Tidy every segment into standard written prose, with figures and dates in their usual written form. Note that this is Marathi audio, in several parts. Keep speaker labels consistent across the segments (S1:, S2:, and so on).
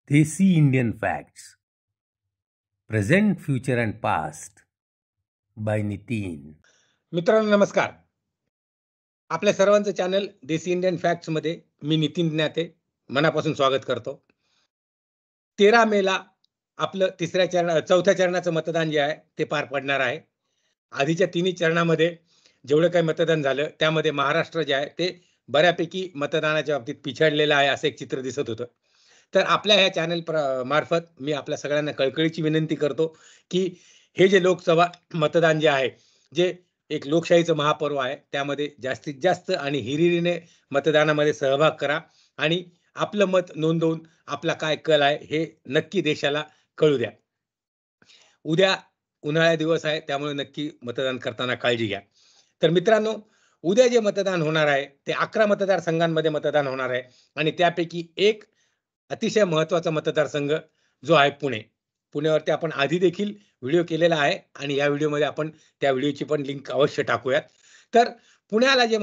S1: Desi Indian facts present, future and past by Nitin.
S2: मित्रांनो नमस्कार. आपल्या सर्वांचं चॅनल देसी इंडियन फॅक्ट्स मध्ये मी नितीन ज्ञाते मनापासून स्वागत करतो. 13 मेला आपलं चौथ्या चरणाचं मतदान जे आहे ते पार पडणार आहे. आधीच्या तिन्ही चरणामध्ये जेवढं काही मतदान झालं त्यामध्ये महाराष्ट्र जे आहे ते बऱ्यापैकी मतदानाच्या बाबतीत पिछाडलेलं आहे असं एक चित्र दिसत होतं. तर आपल्या ह्या चॅनल मार्फत मी आपल्या सगळ्यांना कळकळीची विनंती करतो की हे जे लोकसभा मतदान जे आहे, जे एक लोकशाहीचं महापर्व आहे, त्यामध्ये जास्तीत जास्त आणि हिरिरीने मतदानामध्ये सहभाग करा आणि आपलं मत नोंदवून आपला काय कल आहे हे नक्की देशाला कळू द्या. उद्या उन्हाळ्या दिवस आहे, त्यामुळे नक्की मतदान करताना काळजी घ्या. तर मित्रांनो, उद्या जे मतदान होणार आहे ते 11 मतदारसंघांमध्ये मतदान होणार आहे आणि त्यापैकी एक अतिशय महत्त्वाचा मतदारसंघ जो आहे पुणे. पुण्यावरती आपण आधी देखील व्हिडिओ केलेला आहे आणि या व्हिडिओमध्ये आपण त्या व्हिडिओची पण लिंक अवश्य टाकूयात. तर पुण्याला जे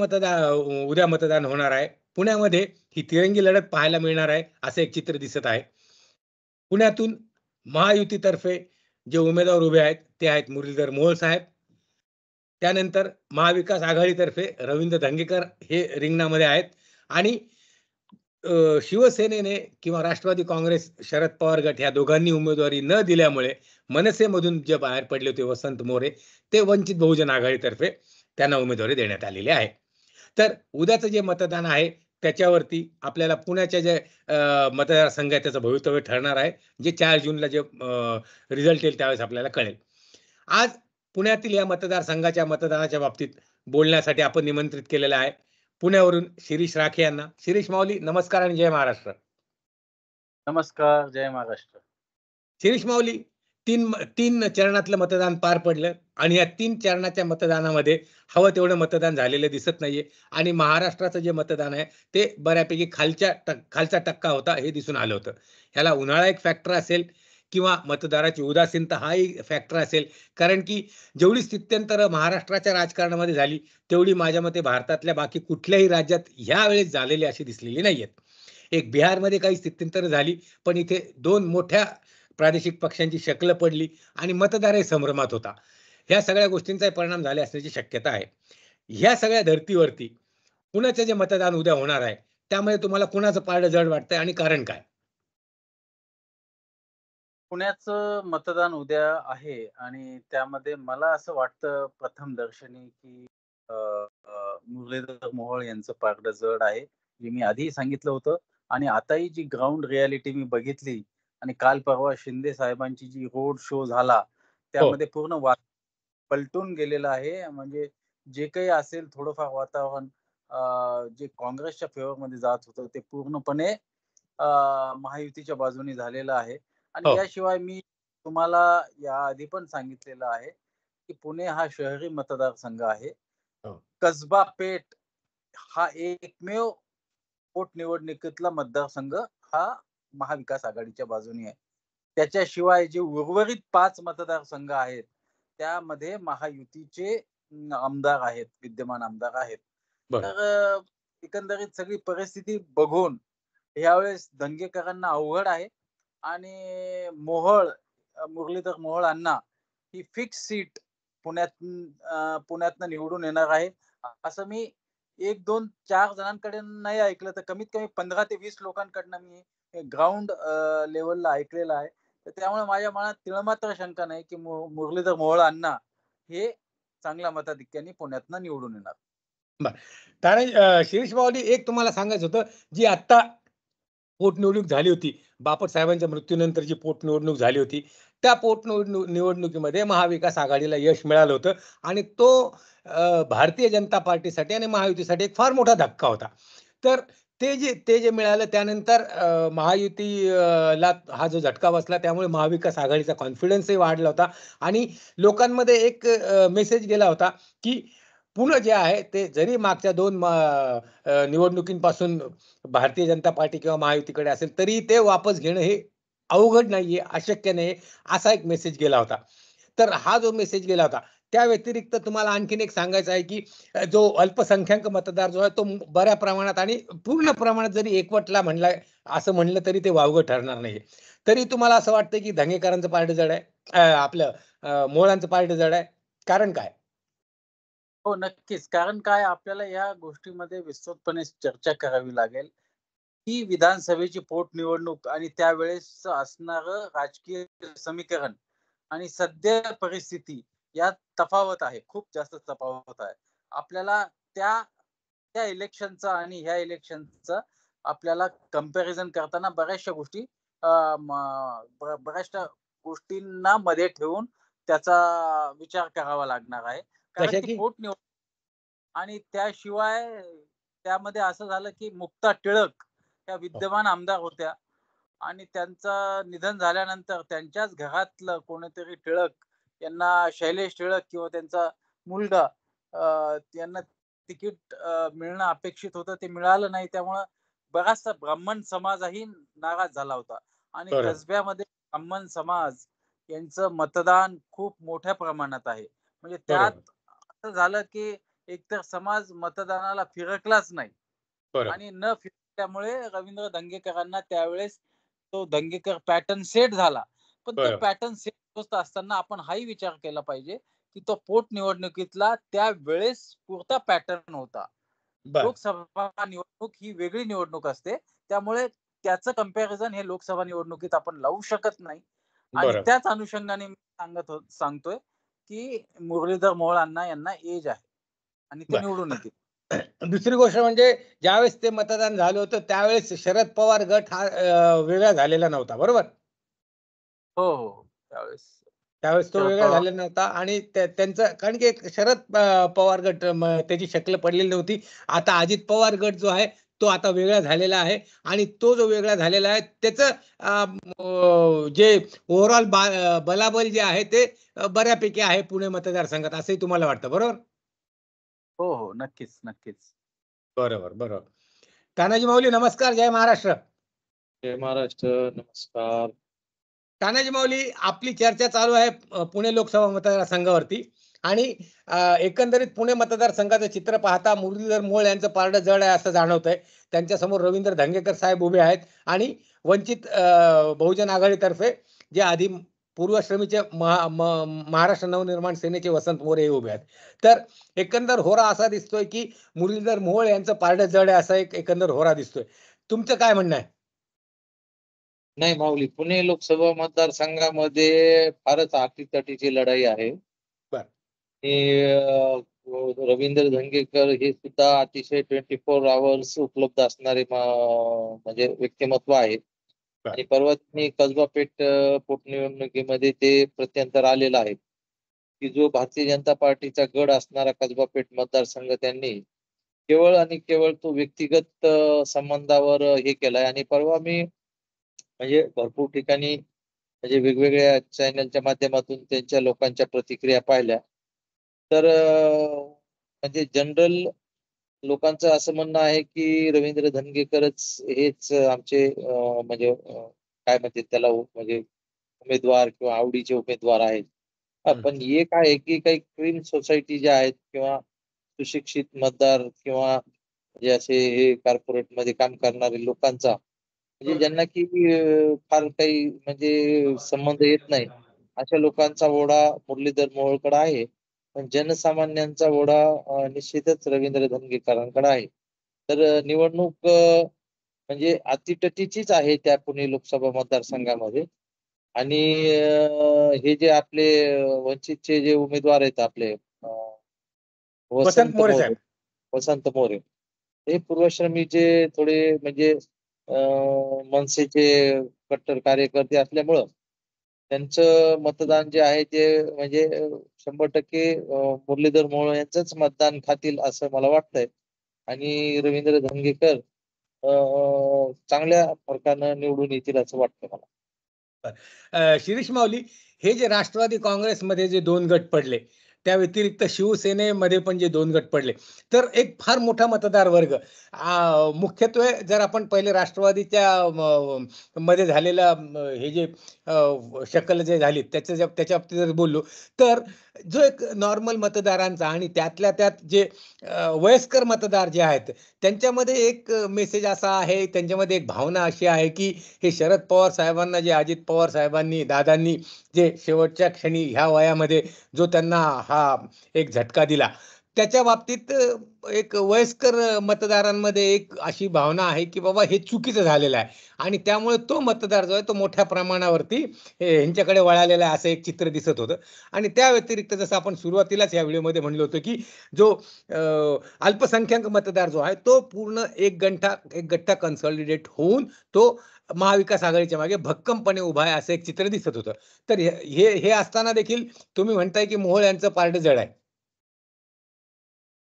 S2: उद्या मतदान होणार आहे, पुण्यामध्ये ही तिरंगी लढत पाहायला मिळणार आहे असं एक चित्र दिसत आहे. पुण्यातून महायुतीतर्फे जे उमेदवार उभे आहेत ते आहेत मुरलीधर मोहोळ साहेब. त्यानंतर महाविकास आघाडीतर्फे रवींद्र धंगेकर हे रिंगणामध्ये आहेत आणि शिवसेनेने किंवा राष्ट्रवादी काँग्रेस, शरद पवार गट ह्या दोघांनी उमेदवारी न दिल्यामुळे मनसेमधून जे बाहेर पडले होते वसंत मोरे, ते वंचित बहुजन आघाडीतर्फे त्यांना उमेदवारी देण्यात आलेली आहे. तर उद्याचं जे मतदान आहे त्याच्यावरती आपल्याला पुण्याच्या जे मतदारसंघ आहे त्याचं भवितव्य ठरणार आहे, जे 4 जूनला जे रिझल्ट येईल त्यावेळेस आपल्याला कळेल. आज पुण्यातील या मतदारसंघाच्या मतदानाच्या बाबतीत बोलण्यासाठी आपण निमंत्रित केलेलं आहे पुण्यावरून शिरीष राखे यांना. शिरीष माऊली, नमस्कार आणि जय महाराष्ट्र.
S3: नमस्कार, जय महाराष्ट्र.
S2: शिरीष माऊली, तीन चरणातलं मतदान पार पडलं आणि या 3 चरणाच्या मतदानामध्ये हवं तेवढं मतदान झालेलं दिसत नाहीये आणि महाराष्ट्राचं जे मतदान आहे ते बऱ्यापैकी खालचा टक्का होता हे दिसून आलं होतं. ह्याला उन्हाळा एक फॅक्टर असेल किंवा मतदाराची उदासीनता हाही फॅक्टर असेल, कारण की जेवढी स्थित्यंतर महाराष्ट्राच्या राजकारणामध्ये झाली तेवढी माझ्या मते भारतातल्या बाकी कुठल्याही राज्यात ह्या वेळेस झालेली अशी दिसलेली नाहीयेत. एक बिहारमध्ये काही स्थित्यंतर झाली, पण इथे 2 मोठ्या प्रादेशिक पक्षांची शक्ल पडली आणि मतदारही संभ्रमात होता. ह्या सगळ्या गोष्टींचा परिणाम झाले असण्याची शक्यता आहे. ह्या सगळ्या धर्तीवरती पुण्याचं जे मतदान उद्या होणार आहे त्यामध्ये तुम्हाला कुणाचं पारडं जड वाटतंय आणि कारण काय?
S3: पुण्याचं मतदान उद्या आहे आणि त्यामध्ये मला असं वाटतं प्रथमदर्शनी की मुरलीधर मोहोळ यांचं पारडं जड आहे, जे मी आधीही सांगितलं होतं आणि आताही जी ग्राउंड रियालिटी मी बघितली आणि काल परवा शिंदे साहेबांची जी रोड शो झाला त्यामध्ये पूर्ण पलटून गेलेलं आहे. म्हणजे जे काही असेल थोडंफार वातावरण जे काँग्रेसच्या फेवरमध्ये जात होतं ते पूर्णपणे महायुतीच्या बाजूने झालेलं आहे. आणि याशिवाय मी तुम्हाला याआधी पण सांगितलेलं आहे की पुणे हा शहरी मतदारसंघ आहे. कसबा पेठ हा एकमेव पोटनिवडणुकीतला मतदारसंघ हा महाविकास आघाडीच्या बाजूने आहे. त्याच्याशिवाय जे उर्वरित 5 मतदारसंघ आहेत त्यामध्ये महायुतीचे आमदार आहेत, विद्यमान आमदार आहेत. तर एकंदरीत सगळी परिस्थिती बघून यावेळेस धंगेकरांना अवघड आहे आणि मुरलीधर मोहोळ यांना ही फिक्स सीट पुण्यातनं निवडून येणार आहे असं मी 1, 2, 4 जणांकडे नाही ऐकलं तर कमीत कमी 15 ते 20 लोकांकडनं मी ग्राउंड लेवलला ऐकलेलं आहे. तर त्यामुळे माझ्या मनात तिळमात्र शंका नाही की मुरलीधर मोहोळ यांना हे चांगल्या मताधिक्याने पुण्यातनं निवडून येणार.
S2: बरं, कारण शिरीष माऊली एक तुम्हाला सांगायचं होतं, जी आता पोटनिवडणूक झाली होती, बापट साहेबांच्या मृत्यूनंतर जी पोटनिवडणूक झाली होती, त्या निवडणुकीमध्ये महाविकास आघाडीला यश मिळालं होतं आणि तो भारतीय जनता पार्टीसाठी आणि महायुतीसाठी एक फार मोठा धक्का होता. तर ते जे मिळालं त्यानंतर महायुतीला हा जो झटका बसला त्यामुळे महाविकास आघाडीचा कॉन्फिडन्सही वाढला होता आणि लोकांमध्ये एक मेसेज गेला होता की पुणे जे आहे ते जरी मागच्या 2 निवडणुकींपासून भारतीय जनता पार्टी किंवा महायुतीकडे असेल तरी ते वापस घेणं हे अवघड नाहीये, अशक्य नाहीये, असा एक मेसेज गेला होता. तर हा जो मेसेज गेला होता त्या व्यतिरिक्त तुम्हाला आणखीन एक सांगायचं आहे की जो अल्पसंख्याक मतदार जो आहे तो बऱ्या प्रमाणात आणि पूर्ण प्रमाणात जरी एकवटला असं म्हणलं तरी ते वावगं ठरणार नाही. तरी तुम्हाला असं वाटतं की धंगेकरांचं पारडं जड आहे, आपलं मोहळांचं पारडं जड आहे, कारण काय?
S3: हो, नक्कीच. कारण काय आपल्याला या गोष्टीमध्ये विस्तृतपणे चर्चा करावी लागेल, की विधानसभेची पोटनिवडणूक आणि त्यावेळेस असणारं राजकीय समीकरण आणि सध्या परिस्थिती यात तफावत आहे. खूप जास्त तफावत आहे. आपल्याला त्या त्या इलेक्शनचा आणि ह्या इलेक्शनचा आपल्याला कंपॅरिझन करताना बऱ्याचशा गोष्टी बऱ्याचशा गोष्टींना मध्ये ठेवून त्याचा विचार करावा लागणार आहे. कारण
S2: जशा
S3: ती
S2: की
S3: पोटनिवडणूक आणि त्याशिवाय त्यामध्ये असं झालं, की मुक्ता टिळक त्या विद्यमान आमदार होत्या आणि त्यांचं निधन झाल्यानंतर त्यांच्याच घरातलं कोणीतरी टिळक यांना शैलेश टिळक किंवा त्यांचा मुलगा यांना तिकीट मिळणं अपेक्षित होतं. ते मिळालं नाही. त्यामुळं बराचसा ब्राह्मण समाजही नाराज झाला होता आणि
S2: बरोबर,
S3: कसब्यामध्ये ब्राह्मण समाज यांचं मतदान खूप मोठ्या प्रमाणात आहे. म्हणजे
S2: बरोबर,
S3: त्यात असं झालं, की एकतर समाज मतदानाला फिरकलाच नाही
S2: बरोबर,
S3: आणि न फिरकल्यामुळे रवींद्र दंगेकरांना त्यावेळेस तो दंगेकर पॅटर्न सेट झाला. पण तो
S2: बरोबर.
S3: पॅटर्न सेट होत असताना आपण हाही विचार केला पाहिजे, की तो पोटनिवडणुकीतला त्यावेळेस पुरता पॅटर्न होता.
S2: बरं,
S3: लोकसभा निवडणूक ही वेगळी निवडणूक असते. त्यामुळे त्याचं कंपॅरिझन हे लोकसभा निवडणुकीत आपण लावू शकत नाही. आणि
S2: बरोबर.
S3: त्याच अनुषंगाने मी सांगतोय, की मुरलीधर मोहोळ अण्णा यांना एज आहे आणि ते निवडून
S2: बरं.
S3: येतील.
S2: दुसरी गोष्ट म्हणजे ज्यावेळेस ते मतदान झालं होतं, त्यावेळेस शरद पवार गट हा वेगळा झालेला नव्हता, बरोबर?
S3: हो, हो. त्यावेळेस
S2: त्यावेळेस तो
S3: शरद
S2: वेगळा
S3: पवार
S2: झालेला नव्हता आणि त्यांचं कारण की एक शरद पवार गट त्याची शक्ल पडलेली नव्हती. आता अजित पवार गट जो आहे, तो आता वेगळा झालेला आहे आणि तो जो वेगळा झालेला आहे, त्याचं जे ओव्हरऑल बलाबल जे आहे ते बऱ्यापैकी आहे पुणे मतदारसंघात असंही तुम्हाला वाटतं, बरोबर?
S3: हो, हो. नक्कीच, नक्कीच.
S2: बरोबर, बरोबर. तानाजी माऊली नमस्कार, जय महाराष्ट्र.
S4: जय महाराष्ट्र, नमस्कार.
S2: तानाजी माऊली, आपली चर्चा चालू आहे पुणे लोकसभा मतदारसंघावरती आणि एकंदरीत पुणे मतदारसंघाचं चित्र पाहता मुरलीधर मोहोळ यांचं पारडं जड आहे असं जाणवतंय. त्यांच्यासमोर रवींद्र धंगेकर साहेब उभे आहेत आणि वंचित बहुजन आघाडीतर्फे जे आधी पूर्वाश्रमीचे महाराष्ट्र नवनिर्माण सेनेचे वसंत मोरे हे उभे आहेत. तर एकंदर होरा असा दिसतोय की मुरलीधर मोहोळ यांचं पारडं जड आहे असा एक एकंदर होरा दिसतोय. तुमचं काय म्हणणं आहे?
S4: नाही माऊली, पुणे लोकसभा मतदारसंघामध्ये फारच अटीतटीची लढाई आहे.
S2: बरं.
S4: आणि रवींद्र धंगेकर हे सुद्धा अतिशय 24 आवर्स उपलब्ध असणारे म्हणजे व्यक्तिमत्व आहे.
S2: बरं.
S4: आणि परवा त्यांनी कसबा पेठ पोटनिवडणुकीमध्ये ते प्रत्यंतर आलेलं आहे की जो भारतीय जनता पार्टीचा गड असणारा कसबा पेठ मतदारसंघ त्यांनी केवळ आणि केवळ तो व्यक्तिगत संबंधावर हे केलाय. आणि परवा मी म्हणजे भरपूर ठिकाणी म्हणजे वेगवेगळ्या चॅनलच्या माध्यमातून त्यांच्या लोकांच्या प्रतिक्रिया पाहिल्या. तर म्हणजे जनरल लोकांचं असं म्हणणं आहे की रवींद्र धंगेकरच हेच आमचे म्हणजे काय म्हणतात त्याला म्हणजे उमेदवार किंवा आवडीचे उमेदवार आहेत. पण एक आहे की काही क्रीम सोसायटी ज्या आहेत किंवा सुशिक्षित मतदार किंवा जे असे हे कॉर्पोरेट मध्ये काम करणारे लोकांचा म्हणजे ज्यांना की फार काही म्हणजे संबंध येत नाही अशा लोकांचा ओढा मुरलीधर मोहोळकडे आहे. पण जनसामान्यांचा ओढा निश्चितच रवींद्र धंगेकरांकडे आहे. तर निवडणूक म्हणजे अटीतटीचीच आहे त्या पुणे लोकसभा मतदारसंघामध्ये. आणि हे जे आपले वंचितचे जे उमेदवार आहेत आपले
S2: वसंत
S4: वसंत
S2: मोरे
S4: मोरे
S2: साहेब.
S4: वसंत मोरे हे पूर्वाश्रमीचे थोडे म्हणजे मनसेचे कट्टर कार्यकर्ते असल्यामुळं त्यांचं मतदान जे आहे ते म्हणजे 100% मुरलीधर मोहोळ यांचंच मतदान खातील असं मला वाटतंय. आणि रवींद्र धंगेकर चांगल्या फरकानं निवडून येतील असं वाटतं मला.
S2: शिरीष माऊली, हे जे राष्ट्रवादी काँग्रेसमध्ये जे 2 गट पडले, त्या व्यतिरिक्त शिवसेनेमध्ये पण जे 2 गट पडले, तर एक फार मोठा मतदार वर्ग मुख्यत्वे जर आपण पहिले राष्ट्रवादीच्या मध्ये झालेला हे जे शकल जे झाली त्याच्या बाबतीत जर बोललो, तर जो एक नॉर्मल मतदारांचा आणि त्यातल्या त्यात जे वयस्कर मतदार जे आहेत, त्यांच्यामध्ये एक मेसेज असा आहे, त्यांच्यामध्ये एक भावना अशी आहे, की हे शरद पवार साहेबांना जे अजित पवार साहेबांनी, दादांनी जे शेवटच्या क्षणी ह्या वयामध्ये जो त्यांना हा एक झटका दिला, त्याच्या बाबतीत एक वयस्कर मतदारांमध्ये एक अशी भावना आहे, की बाबा हे चुकीचं झालेलं आहे आणि त्यामुळे तो मतदार जो आहे तो मोठ्या प्रमाणावरती ह्यांच्याकडे वळालेला आहे असं एक चित्र दिसत होतं. आणि त्या व्यतिरिक्त जसं आपण सुरुवातीलाच या व्हिडिओमध्ये म्हणलो होतो, की जो अल्पसंख्याक मतदार जो आहे तो पूर्ण एक गठ्ठा कन्सॉलिडेट होऊन तो महाविकास आघाडीच्या मागे भक्कमपणे उभा आहे असं एक चित्र दिसत होतं. तर हे हे असताना देखील तुम्ही म्हणताय, की मोहोळ यांचं पारडं जड आहे.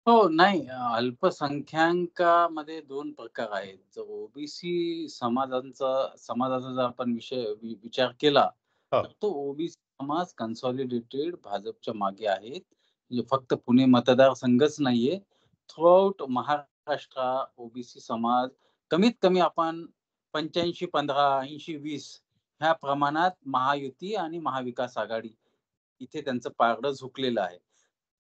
S3: हो, नाही अल्पसंख्याकामध्ये 2 प्रकार आहेत. जर ओबीसी समाजाचा जर आपण विचार केला,
S2: हो.
S3: तर तो ओबीसी समाज कन्सॉलिडेटेड भाजपच्या मागे आहेत. म्हणजे फक्त पुणे मतदारसंघच नाहीये. थ्रूआउट महाराष्ट्र ओबीसी समाज कमीत कमी आपण 85-15, 80-20 ह्या प्रमाणात महायुती आणि महाविकास आघाडी इथे त्यांचं पारडं झुकलेलं आहे.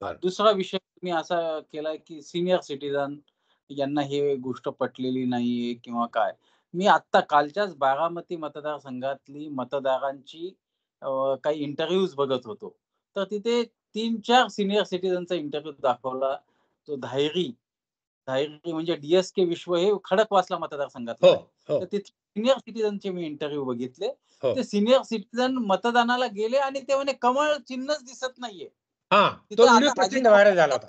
S2: बरं.
S3: दुसरा विषय मी असा केलाय, की सीनियर सिटिझन यांना हे गोष्ट पटलेली नाहीये किंवा काय. मी आत्ता कालच्याच बारामती मतदारसंघातली मतदारांची काही इंटरव्ह्यूज बघत होतो. तर तिथे 3-4 सीनियर सिटिझनचा इंटरव्ह्यू दाखवला. तो धायरी म्हणजे डी-एस-के विश्व हे खडकवासला मतदारसंघातला
S2: हो,
S3: आहे.
S2: हो,
S3: तर तिथे सीनियर सिटिझनचे मी इंटरव्ह्यू बघितले.
S2: हो.
S3: ते सीनियर सिटिझन मतदानाला गेले आणि ते म्हणे कमळ चिन्हच दिसत नाहीये.
S2: हां, तो
S3: तिथं
S2: व्हिडिओ
S3: आता
S2: प्रचंड व्हायरल झाला होता.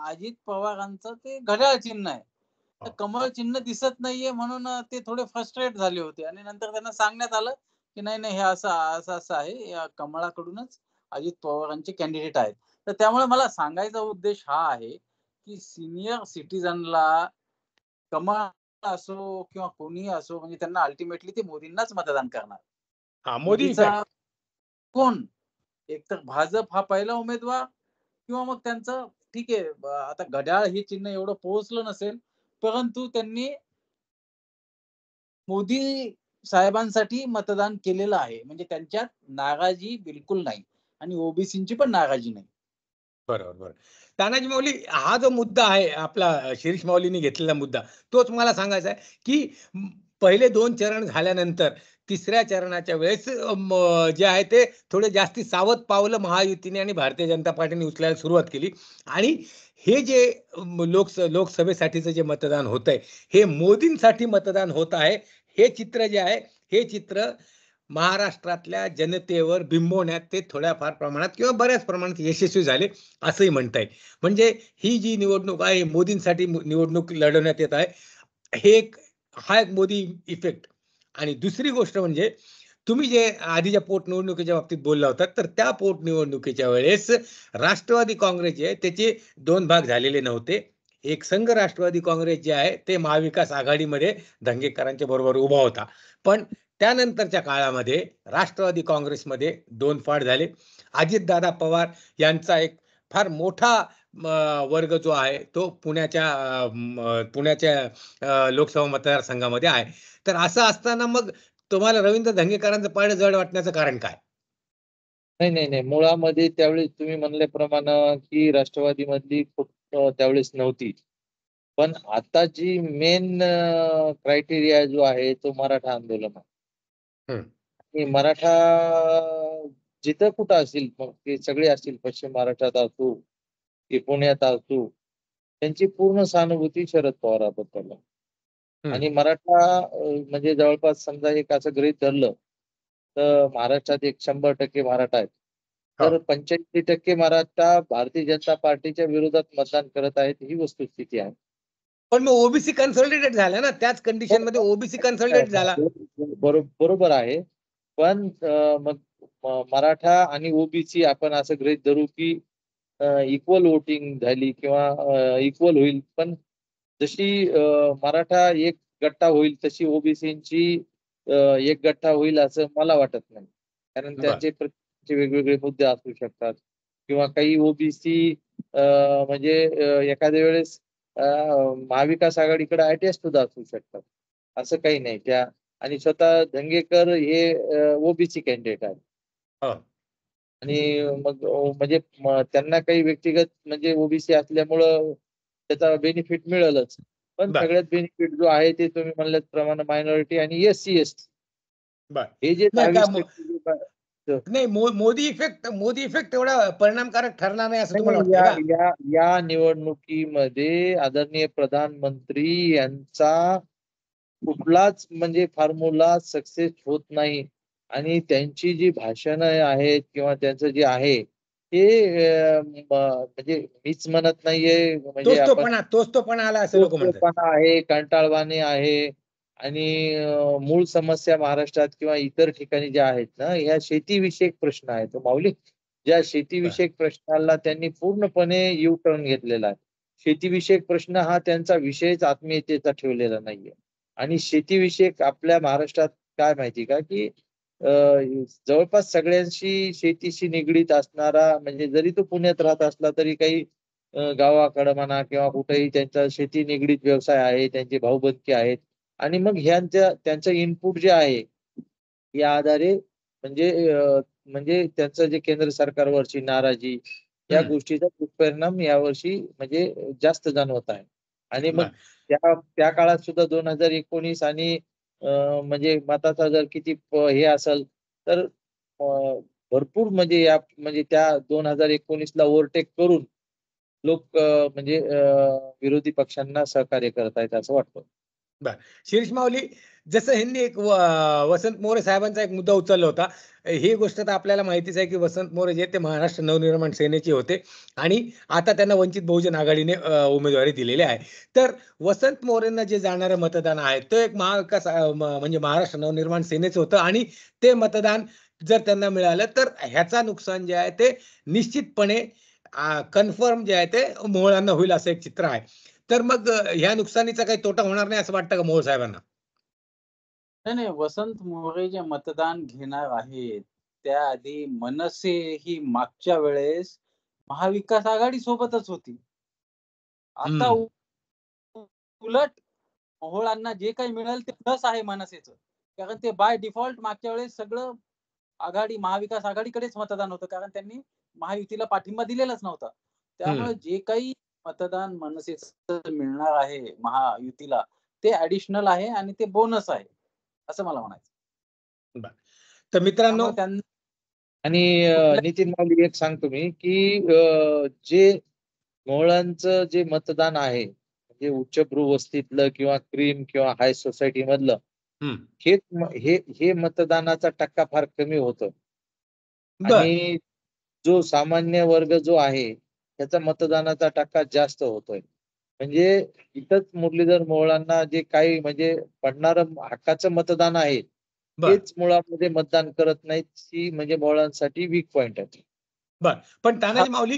S3: अजित पवारांचं ते घड्याळ चिन्ह आहे. तर
S2: हो.
S3: कमळ चिन्ह दिसत नाहीये म्हणून ते थोडे फ्रस्ट्रेट झाले होते आणि नंतर त्यांना सांगण्यात आलं, की नाही, हे असं आहे. या कमळाकडूनच अजित पवारांचे कॅन्डिडेट आहेत. तर त्यामुळे मला सांगायचा उद्देश हा आहे, की सीनियर सिटिझनला कमळ असो किंवा कोणीही असो म्हणजे त्यांना अल्टिमेटली ते मोदींनाच मतदान करणार.
S2: हां, मोदी
S3: मोदीचा
S2: इफेक्ट.
S3: कोण? एकतर भाजप हा पहिला उमेदवार किंवा मग त्यांचं ठीक आहे आता घड्याळ हे चिन्ह एवढं पोहोचलं नसेल, परंतु त्यांनी मोदी साहेबांसाठी मतदान केलेलं आहे. म्हणजे त्यांच्यात नाराजी बिलकुल नाही आणि ओबीसींची पण नाराजी नाही.
S2: बरोबर, बरोबर. तानाजी माऊली हा जो मुद्दा आहे आपला शिरीष माऊलींनी घेतलेला मुद्दा, तोच मला सांगायचा आहे, की पहिले 2 चरण झाल्यानंतर तिसऱ्या चरणाच्या वेळेस जे आहे ते थोडे जास्ती सावध पावलं महायुतीने आणि भारतीय जनता पार्टीने उचलायला सुरुवात केली आणि हे जे लोकसभेसाठीचं जे मतदान होतंय, हे मोदींसाठी मतदान होत आहे. हे चित्र जे आहे, हे चित्र महाराष्ट्रातल्या जनतेवर बिंबवण्यात ते थोड्याफार प्रमाणात किंवा बऱ्याच प्रमाणात यशस्वी झाले, असंही म्हणता येईल. म्हणजे ही जी निवडणूक आहे, मोदींसाठी निवडणूक लढवण्यात येत आहे. हे एक हा एक मोदी इफेक्ट आणि दुसरी गोष्ट म्हणजे तुम्ही जे आधीच्या पोटनिवडणुकीच्या बाबतीत बोलला होतात, तर त्या पोटनिवडणुकीच्या वेळेस राष्ट्रवादी काँग्रेस जे आहे त्याचे 2 भाग झालेले नव्हते. एक संघ राष्ट्रवादी काँग्रेस जे आहे ते महाविकास आघाडीमध्ये धंगेकरांच्या बरोबर उभा होता. पण त्यानंतरच्या काळामध्ये राष्ट्रवादी काँग्रेसमध्ये 2 फाट झाले. अजितदादा पवार यांचा एक फार मोठा वर्ग जो आहे तो पुण्याच्या लोकसभा मतदारसंघामध्ये आहे. तर असं असताना मग तुम्हाला रवींद्र धंगेकरांचं पारडं जड वाटण्याचं कारण काय?
S4: नाही. मुळामध्ये त्यावेळेस तुम्ही म्हणल्याप्रमाणे की राष्ट्रवादीमधली खूप त्यावेळेस नव्हती. पण आता जी मेन क्रायटेरिया जो आहे तो मराठा आंदोलन आहे.
S2: हं.
S4: आणि मराठा जिथं कुठं असतील मग ते सगळे असतील पश्चिम महाराष्ट्रात असो की पुण्यात असो त्यांची पूर्ण सहानुभूती शरद पवाराबद्दल आहे.
S2: हं.
S4: आणि मराठा म्हणजे जवळपास समजा एक असं गृहीत धरलं तर महाराष्ट्रात एक 100% मराठा आहेत.
S2: हो.
S4: तर 85% मराठा भारतीय जनता पार्टीच्या विरोधात मतदान करत आहेत ही वस्तुस्थिती आहे.
S2: पण मग ओबीसी कन्सॉलिडेटेड झाला ना, त्याच कंडिशनमध्ये ओबीसी कन्सॉलिडेट झाला.
S4: बरोबर आहे. पण मग मराठा आणि ओबीसी आपण असं गृहीत धरू की इक्वल वोटिंग झाली किंवा इक्वल होईल. पण जशी मराठा एक गट्टा होईल तशी ओबीसींची एक गट्टा होईल असं मला वाटत नाही. कारण
S2: बरं.
S4: त्यांचे प्रत्येकाचे वेगवेगळे मुद्दे असू शकतात किंवा काही ओबीसी म्हणजे एखाद्या वेळेस महाविकास आघाडीकडे अटॅच सुद्धा असू शकतात, असं काही नाही. त्या आणि स्वतः धंगेकर हे ओबीसी कॅन्डिडेट आहेत.
S2: हो.
S4: आणि मग म्हणजे त्यांना काही व्यक्तिगत म्हणजे ओबीसी असल्यामुळं त्याचा बेनिफिट मिळेलच. पण
S2: बर
S4: सगळ्यात बेनिफिट जो आहे ते तुम्ही म्हणल्याप्रमाणे मायनॉरिटी आणि एससी एसटी
S2: बर
S4: हे जे
S2: नाही का
S4: 22%
S2: नाही मोदी इफेक्ट एवढा परिणामकारक ठरला नाही असं तुम्हाला
S4: नाही,
S2: वाटतं का?
S4: या निवडणुकीमध्ये आदरणीय प्रधानमंत्री यांचा कुठलाच म्हणजे फॉर्म्युला सक्सेस होत नाही. आणि त्यांची जी भाषणं आहेत किंवा त्यांचं जे आहे ते म्हणजे मीच म्हणत नाहीये, म्हणजे आपण
S2: तोच तोपणा आला असं लोक म्हणतात.
S4: तोचपणा आहे, कंटाळवाणे आहे. आणि मूळ समस्या महाराष्ट्रात किंवा इतर ठिकाणी ज्या आहेत ना, ह्या शेतीविषयक प्रश्न आहेत माऊली. ज्या शेतीविषयक प्रश्नाला त्यांनी पूर्णपणे यू टर्न घेतलेला आहे. शेतीविषयक प्रश्न हा त्यांचा विषयच आत्मीयतेचा ठेवलेला नाहीये. आणि शेतीविषयक आपल्या महाराष्ट्रात काय माहिती का, की जवळपास सगळ्यांशी शेतीशी निगडीत असणारा, म्हणजे जरी तो पुण्यात राहत असला तरी काही गावाकडं म्हणा किंवा कुठेही त्यांचा शेती निगडीत व्यवसाय आहे, त्यांचे भाऊबंदकी आहेत. आणि मग त्यांचं इनपुट जे आहे या आधारे म्हणजे त्यांचं जे केंद्र सरकारवरची नाराजी या गोष्टीचा दुष्परिणाम यावर्षी म्हणजे जास्त जाणवत आहे. आणि मग त्या काळात सुद्धा 2019 आणि म्हणजे मताचा जर किती हे असेल तर भरपूर म्हणजे त्या 2019ला ओव्हरटेक करून लोक म्हणजे विरोधी पक्षांना सहकार्य करत आहेत असं वाटतं.
S2: बर शिरीष माऊली, जसं ह्यांनी एक वसंत मोरे साहेबांचा एक मुद्दा उचलला होता. ही गोष्ट तर आपल्याला माहितीच आहे की वसंत मोरे जे ते महाराष्ट्र नवनिर्माण सेनेचे होते आणि आता त्यांना वंचित बहुजन आघाडीने उमेदवारी दिलेली आहे. तर वसंत मोरेंना जे जाणारं मतदान आहे ते एक महाविकास म्हणजे महाराष्ट्र नवनिर्माण सेनेचं होतं आणि ते मतदान जर त्यांना मिळालं तर ह्याचा नुकसान जे आहे ते निश्चितपणे कन्फर्म जे आहे ते मोहळांना होईल असं एक चित्र आहे. तर मग ह्या नुकसानीचा काही तोटा होणार नाही असं वाटतं का मोहोळ साहेबांना?
S3: नाही, वसंत मोरे जे मतदान घेणार आहेत, त्याआधी मनसे ही मागच्या वेळेस महाविकास आघाडी सोबतच होती. आता उलट मोहोळांना जे काही मिळेल ते प्लस आहे मनसेचं. कारण ते बाय डिफॉल्ट मागच्या वेळेस सगळं महाविकास आघाडीकडेच मतदान होतं, कारण त्यांनी महायुतीला पाठिंबा दिलेलाच नव्हता. त्यामुळे जे काही मतदान मनसेचं मिळणार आहे महायुतीला, ते ऍडिशनल आहे आणि ते बोनस आहे, असं मला म्हणायचं.
S2: तर मित्रांनो,
S4: आणि नितीन माऊली एक सांगतो मी की जे मोहळांचं जे मतदान आहे म्हणजे उच्चभ्रू वस्तीतलं किंवा क्रीम किंवा हाय सोसायटी मधलं, हे मतदानाचा टक्का फार कमी होतो. आणि जो सामान्य वर्ग जो आहे त्याचा मतदानाचा टक्का जास्त होतोय. म्हणजे इथंच मुरलीधर मोहोळांना जे काही म्हणजे पडणारं हक्काचं मतदान आहे तेच मुळामध्ये मतदान करत नाहीत, ही म्हणजे मोहोळांसाठी वीक पॉइंट आहे.
S2: बर, पण तानाजी माऊली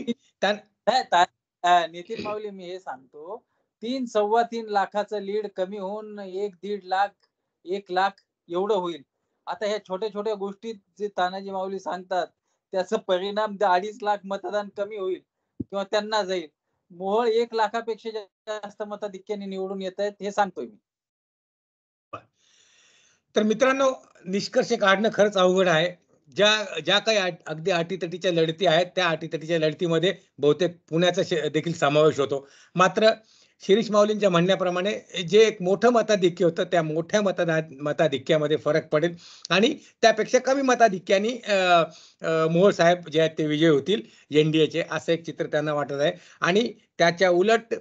S3: नितीन माऊली, मी हे सांगतो, 3-3.25 लाखाचं लीड कमी होऊन 1-1.5 लाख 1 लाख एवढं होईल. आता ह्या छोट्या छोट्या गोष्टीत जे तानाजी माऊली सांगतात त्याचा परिणाम 2.5 लाख मतदान कमी होईल किंवा त्यांना जाईल. मोहोळ 1 लाखापेक्षा जास्त मताधिक्याने निवडून येत आहेत, हे सांगतोय मी.
S2: तर मित्रांनो, निष्कर्ष काढणं खरंच अवघड आहे. ज्या काही अगदी अटीतटीच्या लढती आहेत त्या अटीतटीच्या लढतीमध्ये बहुतेक पुण्याचा देखील समावेश होतो. मात्र शिरीष माऊलींच्या म्हणण्याप्रमाणे जे एक मोठं मताधिक्य होतं त्या मोठ्या मताधिक्यामध्ये फरक पडेल आणि त्यापेक्षा कमी मताधिक्याने मोहोळ साहेब जे आहेत ते विजयी होतील एनडीएचे, असं एक चित्र त्यांना वाटत आहे. आणि त्याच्या उलट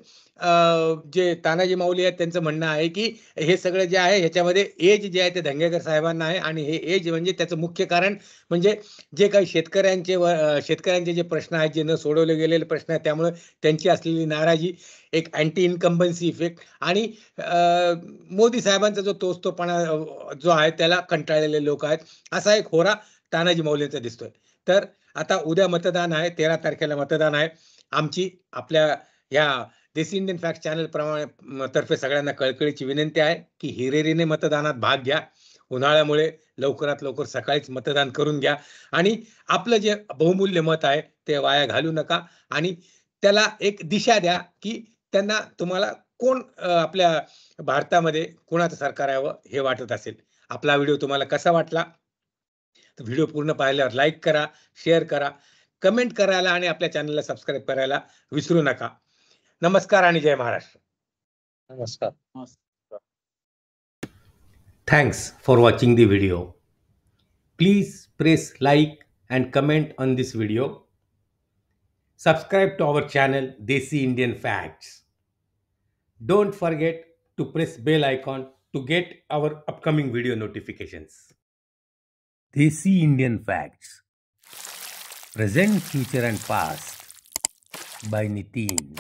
S2: जे तानाजी माऊली आहेत त्यांचं म्हणणं आहे की हे सगळं जे आहे ह्याच्यामध्ये एज जे आहे ते धंगेकर साहेबांना आहे आणि हे एज म्हणजे त्याचं मुख्य कारण म्हणजे जे काही शेतकऱ्यांचे जे प्रश्न आहेत, जे न सोडवले गेलेले प्रश्न आहेत, त्यामुळे त्यांची असलेली नाराजी, एक अँटी इन्कम्बन्सी इफेक्ट आणि मोदी साहेबांचा जो तोचतोपणा जो आहे त्याला कंटाळलेले लोक आहेत, असा एक होरा तानाजी माऊलींचा दिसतोय. तर आता उद्या मतदान आहे, 13 तारखेला मतदान आहे. आमची आपल्या ह्या देसी इंडियन फॅक्ट चॅनल तर्फे सगळ्यांना कळकळीची विनंती आहे की हिरिरीने मतदानात भाग घ्या. उन्हाळ्यामुळे लवकरात लवकर सकाळीच मतदान करून घ्या आणि आपलं जे बहुमूल्य मत आहे ते वाया घालू नका आणि त्याला एक दिशा द्या की त्यांना तुम्हाला कोण आपल्या भारतामध्ये कोणाचं सरकार यावं हे वाटत असेल. आपला व्हिडिओ तुम्हाला कसा वाटला तर व्हिडिओ पूर्ण पाहिल्यावर लाईक करा, शेअर करा, कमेंट करायला आणि आपल्या चॅनलला सबस्क्राईब करायला विसरू नका. नमस्कार आणि जय महाराष्ट्र.
S4: नमस्कार.
S1: Thanks for watching the video. Please press like and comment on this video. Subscribe to our channel Desi Indian Facts. Don't forget to press bell icon to get our upcoming video notifications. Desi Indian Facts. Present, future and past by Nitin.